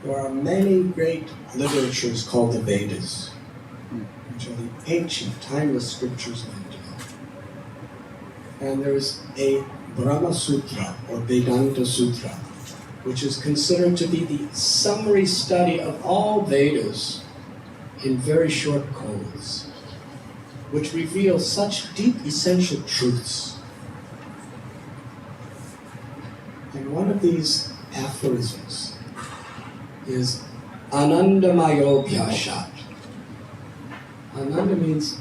There are many great literatures called the Vedas, which are the ancient, timeless scriptures of India. And there's a Brahma Sutra, or Vedanta Sutra, which is considered to be the summary study of all Vedas in very short codes, which reveal such deep, essential truths. And one of these aphorisms is Anandamayo Bhyashat. Ananda means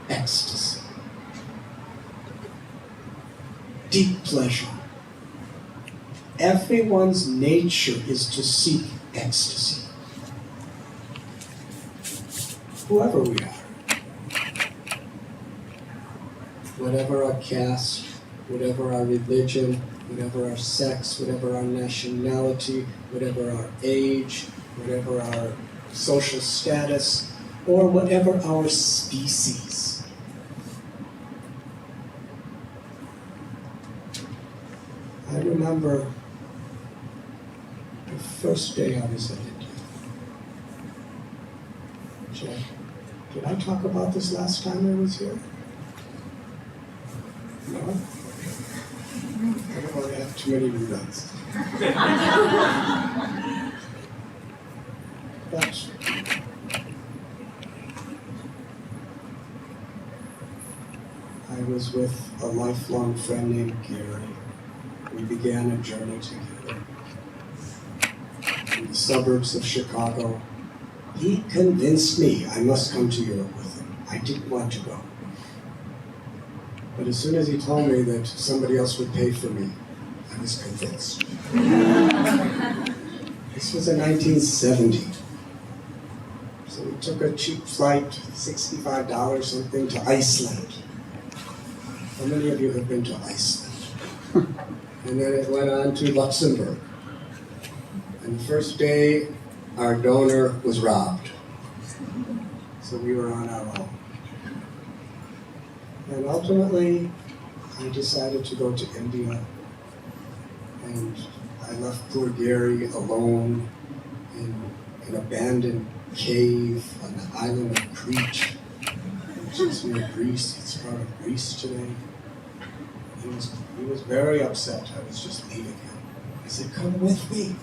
ecstasy, deep pleasure. Everyone's nature is to seek ecstasy, whoever we are. Whatever our caste, whatever our religion, whatever our sex, whatever our nationality, whatever our age, whatever our social status, or whatever our species. I remember the first day I was in India. Jay, did I talk about this last time I was here? No? I don't want to have too many reruns. But I was with a lifelong friend named Gary. We began a journey together in the suburbs of Chicago. He convinced me I must come to Europe with him. I didn't want to go. But as soon as he told me that somebody else would pay for me, I was convinced. This was in 1970. So we took a cheap flight, $65 something, to Iceland. How many of you have been to Iceland? And then it went on to Luxembourg. And the first day, our donor was robbed. So we were on our own. And ultimately, I decided to go to India. And I left poor Gary alone in an abandoned cave on the island of Crete, which is near Greece. It's part of Greece today. He was very upset. I was just leaving him. I said, "Come with me."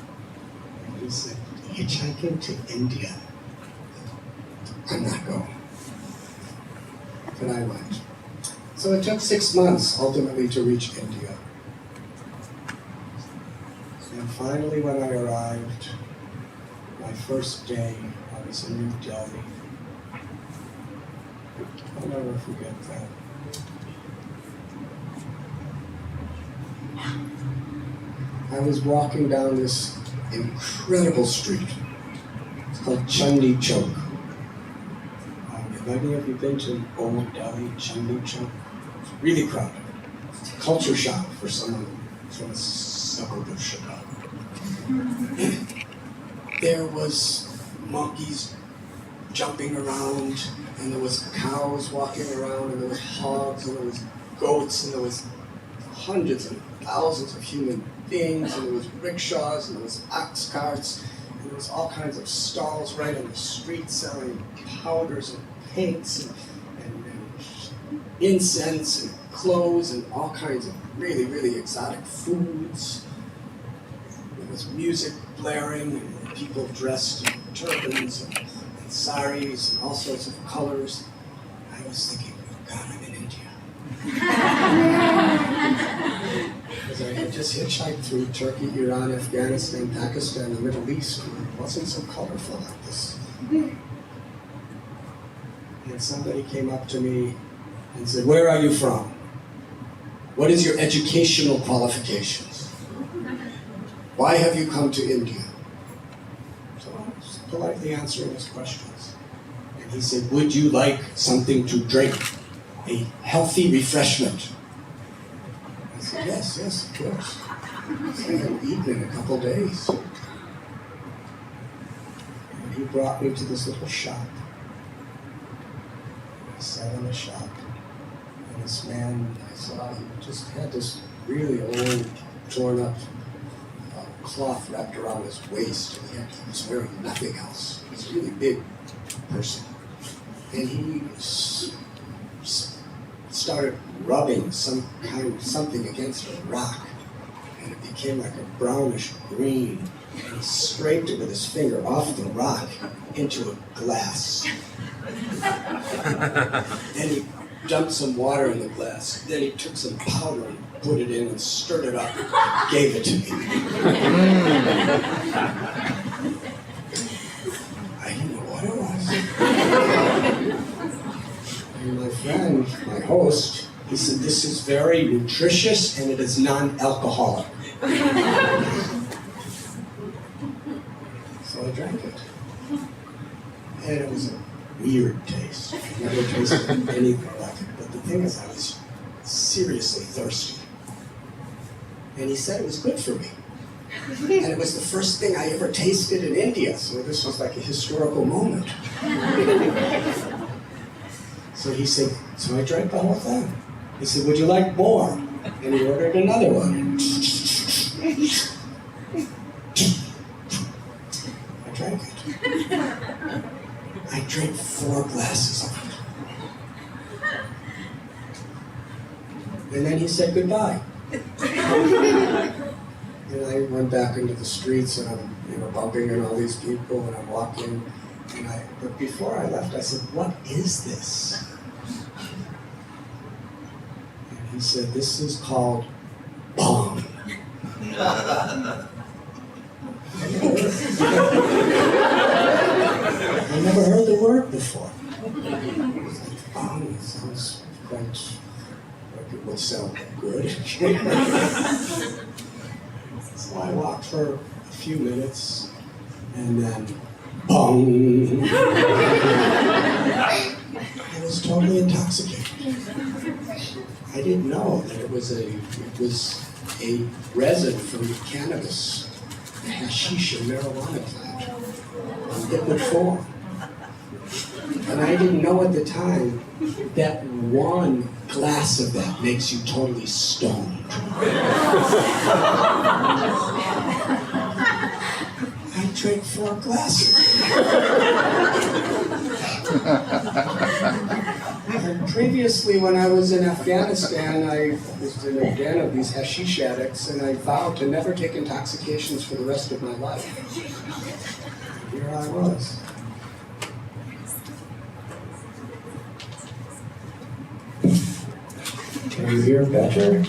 And he said, "Hitchhiking to India? I'm not going." But I went. So it took 6 months, ultimately, to reach India. And finally, when I arrived, my first day, I was in New Delhi. I'll never forget that. I was walking down this incredible street. It's called Chandi Chowk. Have any of you been to Old Delhi, Chandi Chowk? It's really crowded. It's a culture shock for someone from a suburb of Chicago. There was monkeys jumping around, and there was cows walking around, and there was hogs, and there was goats, and there was hundreds and thousands of human beings, and there was rickshaws, and there was ox carts, and there was all kinds of stalls right on the street selling powders and paints and incense and clothes and all kinds of really, really exotic foods. There was music blaring and people dressed in turbans and saris and all sorts of colors. I was thinking, oh God, I'm in India. Because I had just hitchhiked through Turkey, Iran, Afghanistan, Pakistan, the Middle East, where it wasn't so colorful like this. And somebody came up to me and said, "Where are you from? What is your educational qualifications? Why have you come to India?" So I was politely answering his questions. And he said, "Would you like something to drink? A healthy refreshment?" I said, yes, of course. I hadn't eaten in a couple days. And he brought me to this little shop. I sat in the shop, and this man I saw, he just had this really old, torn up cloth wrapped around his waist, and he was wearing nothing else. He was a really big person. And he started rubbing something against a rock, and it became like a brownish green. And he scraped it with his finger off the rock into a glass. Then he dumped some water in the glass. Then he took some powder and put it in and stirred it up and gave it to me. I didn't know what it was. And my friend, my host, he said, "This is very nutritious and it is non-alcoholic." So I drank it. And it was a weird taste. I've never tasted anything like it. But the thing is, I was seriously thirsty. And he said it was good for me. And it was the first thing I ever tasted in India, so this was like a historical moment. So he said, so I drank the whole thing. He said, "Would you like more?" And he ordered another one. I drank it. I drank 4 glasses of it. And then he said goodbye. And I went back into the streets, and I'm bumping into all these people, and I'm walking. But before I left, I said, "What is this?" And he said, "This is called Bong." I never heard the word before. Bong, it sounds quite like it would sound good. So I walked for a few minutes, and then bong. I was totally intoxicated. I didn't know that it was a resin from cannabis, a hashish and marijuana plant, in liquid form. And I didn't know at the time that 1 glass of that makes you totally stoned. I drank 4 glasses. And previously, when I was in Afghanistan, I was in a den of these hashish addicts, and I vowed to never take intoxications for the rest of my life. Here I was. Can you hear better?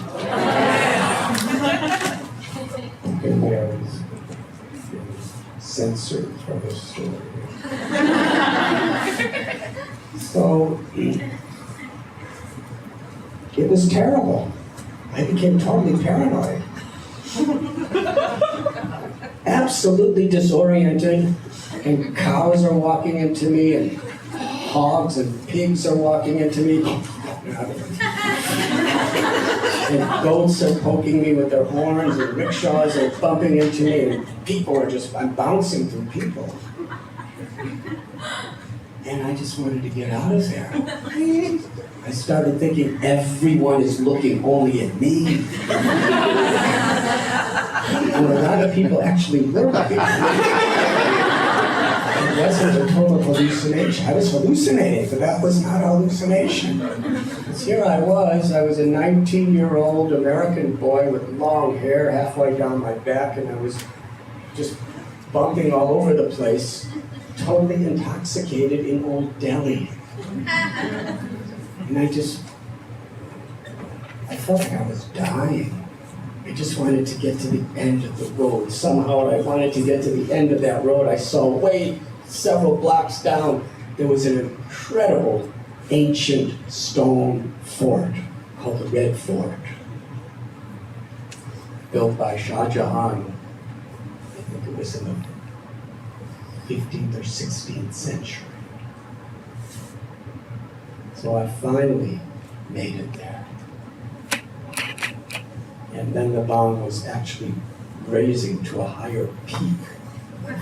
Okay, I was censored from this story. So, it was terrible. I became totally paranoid. Absolutely disoriented, and cows are walking into me, and hogs and pigs are walking into me. And goats are poking me with their horns, and rickshaws are bumping into me, and I'm bouncing through people. And I just wanted to get out of there. I started thinking everyone is looking only at me. And a lot of people actually were looking at me. It wasn't a total hallucination. I was hallucinating, but that was not a hallucination. Because here I was a 19-year-old American boy with long hair halfway down my back, and I was just bumping all over the place, totally intoxicated in Old Delhi. And I felt like I was dying. I just wanted to get to the end of the road. Somehow I wanted to get to the end of that road. I saw several blocks down, there was an incredible ancient stone fort called the Red Fort, built by Shah Jahan. I think it was in the 15th or 16th century. So I finally made it there. And then the bomb was actually raising to a higher peak of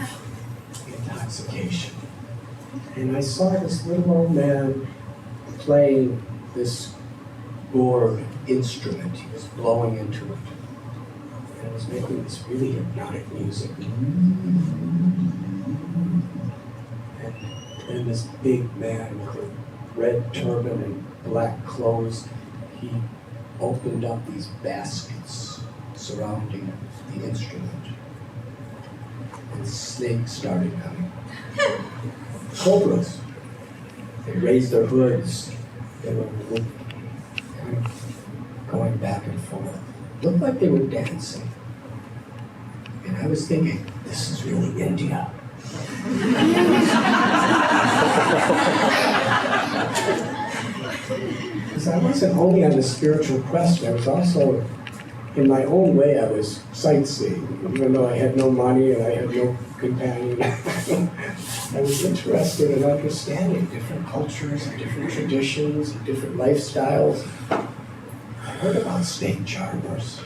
intoxication. And I saw this little old man playing this gourd instrument. He was blowing into it. And was making this really hypnotic music. And then this big man with a red turban and black clothes, he opened up these baskets surrounding the instrument. And snakes started coming. Cobras. They raised their hoods. They were kind of going back and forth. Looked like they were dancing. And I was thinking, this is really India. Because I wasn't only on the spiritual quest, I was also, in my own way, I was sightseeing. Even though I had no money and I had no companion, I was interested in understanding different cultures and different traditions and different lifestyles. I heard about snake charmers.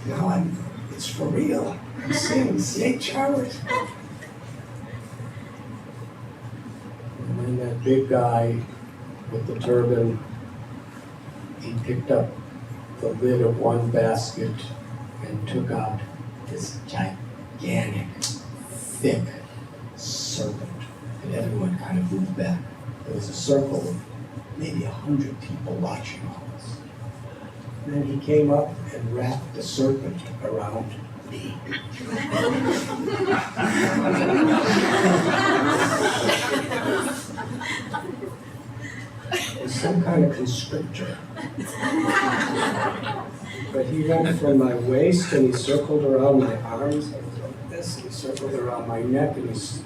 Now it's for real. I'm seeing snake charmers. And then that big guy with the turban, he picked up the lid of one basket and took out this gigantic, thick serpent. And everyone kind of moved back. There was a circle of maybe 100 people watching all this. And then he came up and wrapped the serpent around me. It was some kind of constrictor. But he went from my waist and he circled around my arms like this, and he circled around my neck, and his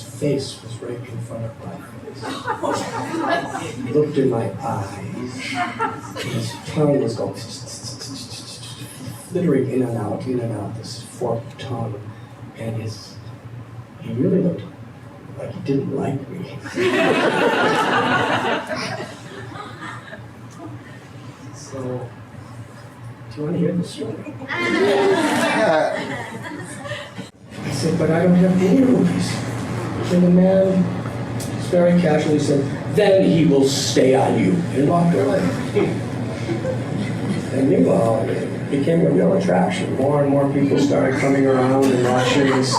face was right in front of my face. He looked in my eyes, and his tongue was going flittering in and out, this forked tongue, and he really looked like he didn't like me. So, do you want to hear the story? I said, but I don't have any rupees. And the man just very casually said, then he will stay on you, and walked away. And meanwhile, it became a real attraction. More and more people started coming around and watching this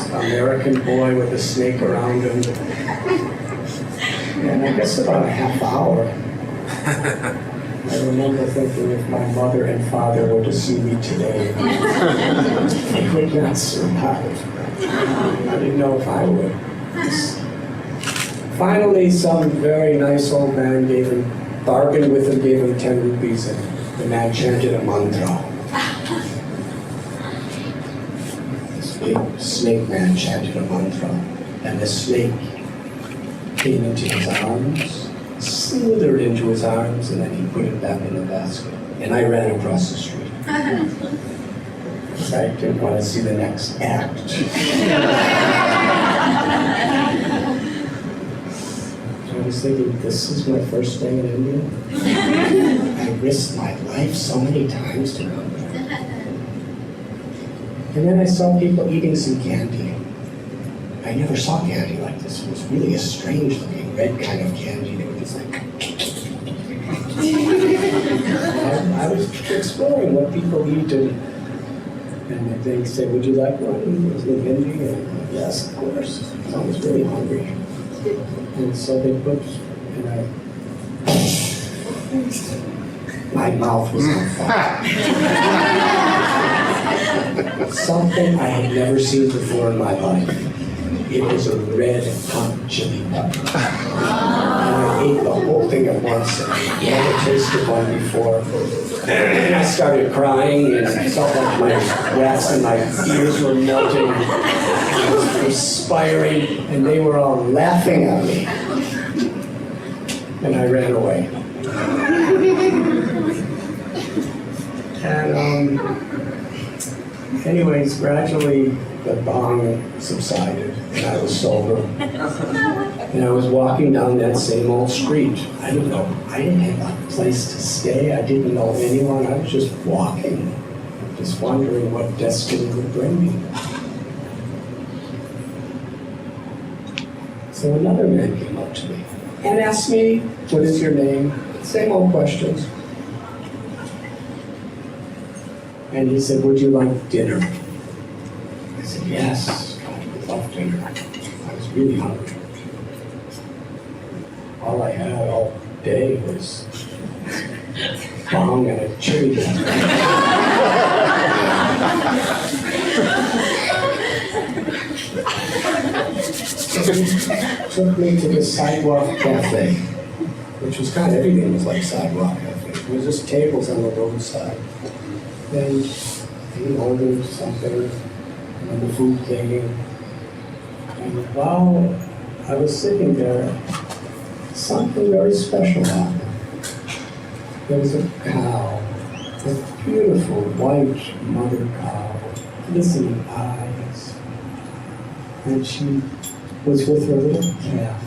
American boy with a snake around him. And I guess about a half hour, I remember thinking if my mother and father were to see me today, they would not survive. I didn't know if I would. Finally, some very nice old man bargained with him, gave him 10 rupees, and the man chanted a mantra. This big snake man chanted a mantra, and the snake came into his arms, slithered into his arms, and then he put it back in the basket. And I ran across the street. Because I didn't want to see the next act. I was thinking, this is my first day in India. I risked my life so many times to come here. And then I saw people eating some candy. I never saw candy like this. It was really a strange looking red kind of candy. They were just like... I was exploring what people eat, and they said, would you like one? It was in India. And yes, of course. I was really hungry. And so they put, my mouth was on fire. Something I had never seen before in my life. It was a red hot chili pepper. And I ate the whole thing at once. I never tasted one before. And I started crying, and I felt like my breath and my ears were melting. I was perspiring, and they were all laughing at me. And I ran away. And anyways, gradually the bong subsided, and I was sober. And I was walking down that same old street. I didn't have a place to stay. I didn't know anyone. I was just walking, just wondering what destiny would bring me. So another man came up to me and asked me, what is your name? Same old questions. And he said, would you like dinner? I said, yes, I would love dinner. I was really hungry. All I had all day was bong and a chili dog. Took me to the sidewalk cafe, which was kind of, everything was like sidewalk cafe. It was just tables on the roadside. Then he ordered something, and the food came. And while I was sitting there, something very special happened. There was a cow, a beautiful white mother cow, glistening eyes. And she was with her little calf.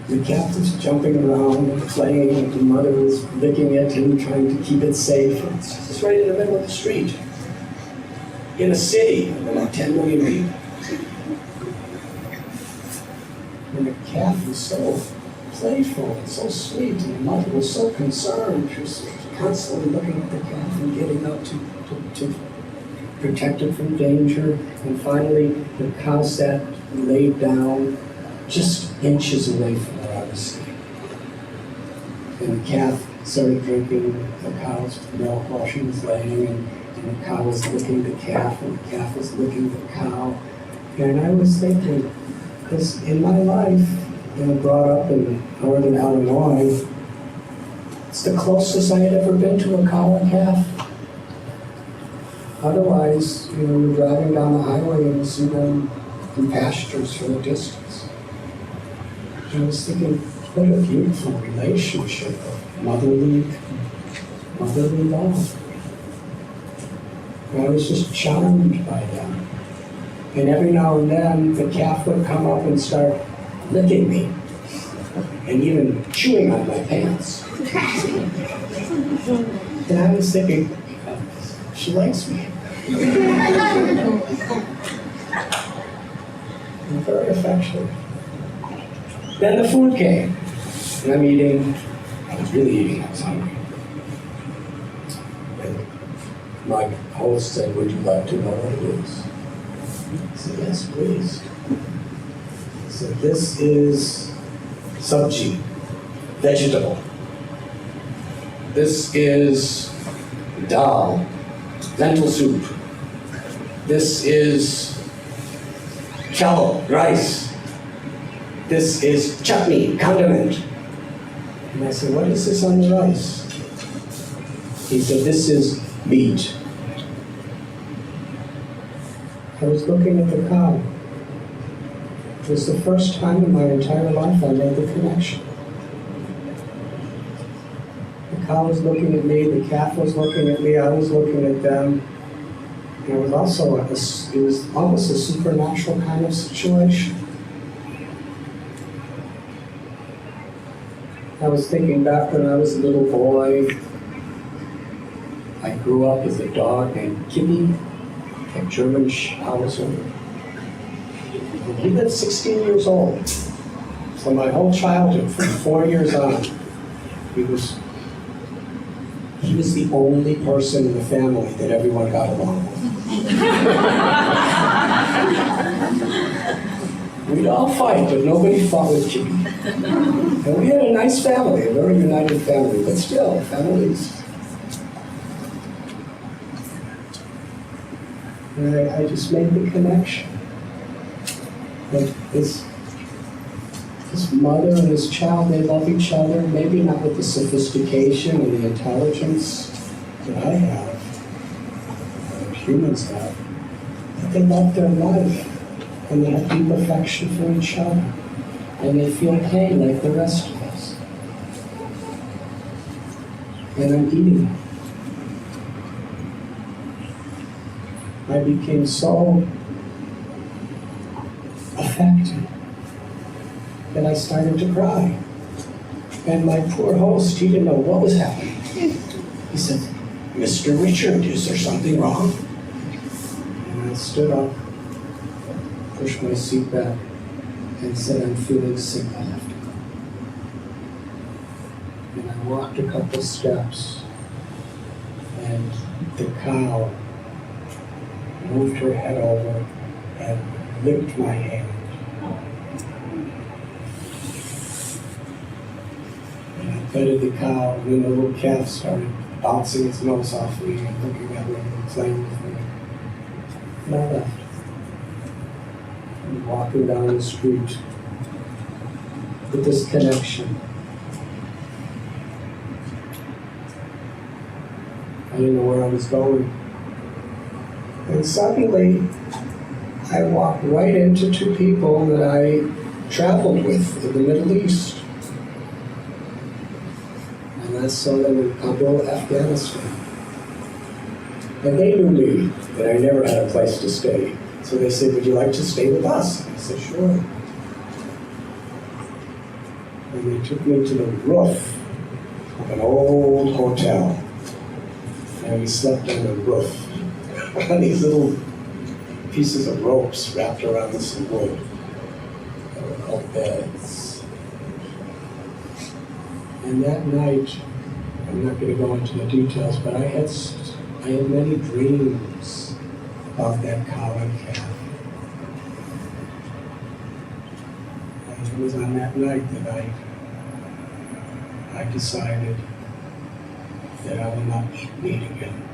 The calf was jumping around and playing, and the mother was licking it and trying to keep it safe. It's just right in the middle of the street, in a city of about 10 million people. And the calf was so playful and so sweet, and the mother was so concerned. She was constantly looking at the calf and getting up to protect it from danger. And finally, the cow sat and laid down just inches away from where I was sitting. And the calf started drinking the cow's milk while she was laying, and the cow was licking the calf, and the calf was licking the cow. And I was thinking, because in my life, brought up in northern Illinois, it's the closest I had ever been to a cow and calf. Otherwise, you're driving down the highway and you see them in pastures for the distance. And I was thinking, what a beautiful relationship of motherly love. And I was just charmed by them. And every now and then, the calf would come up and start licking me, and even chewing on my pants. And I was thinking, she likes me. I'm very affectionate. Then the food came, and I'm eating. I was really eating, I was hungry. And my host said, would you like to know what it is? I said, yes, please. He said, this is sabji, vegetable. This is dal, lentil soup. This is chawal, rice. This is chutney, condiment. And I said, what is this on the rice? He said, this is meat. I was looking at the cow. It was the first time in my entire life I made the connection. The cow was looking at me, the calf was looking at me, I was looking at them. And it was also it was almost a supernatural kind of situation. I was thinking back when I was a little boy. I grew up with a dog named Kibby, a German Schnauzer. He lived 16 years old. So my whole childhood, from 4 years on, he was the only person in the family that everyone got along with. We'd all fight, but nobody fought with Chippy. And we had a nice family, a very united family, but still, families. And I just made the connection. That this mother and this child, they love each other, maybe not with the sophistication and the intelligence that I have, that humans have, but they love their life, and they have deep affection for each other, and they feel pain like the rest of us. And I'm eating. I became so affected that I started to cry. And my poor host, he didn't know what was happening. He said, Mr. Richard, is there something wrong? And I stood up, pushed my seat back, and said, I'm feeling sick, I have to go. And I walked a couple steps, and the cow moved her head over and licked my hand. And I petted the cow, and then the little calf started bouncing its nose off me and looking at me and playing with me. And I left. And walking down the street with this connection. I didn't know where I was going. And suddenly, I walked right into two people that I traveled with in the Middle East. And I saw them in Kabul, Afghanistan. And they knew me, that I never had a place to stay. So they said, would you like to stay with us? I said, sure. And they took me to the roof of an old hotel. And we slept on the roof on these little pieces of ropes wrapped around some wood. They were called beds. And that night, I'm not going to go into the details, but I had many dreams about that cow and calf. And it was on that night that I decided that I will not meet again.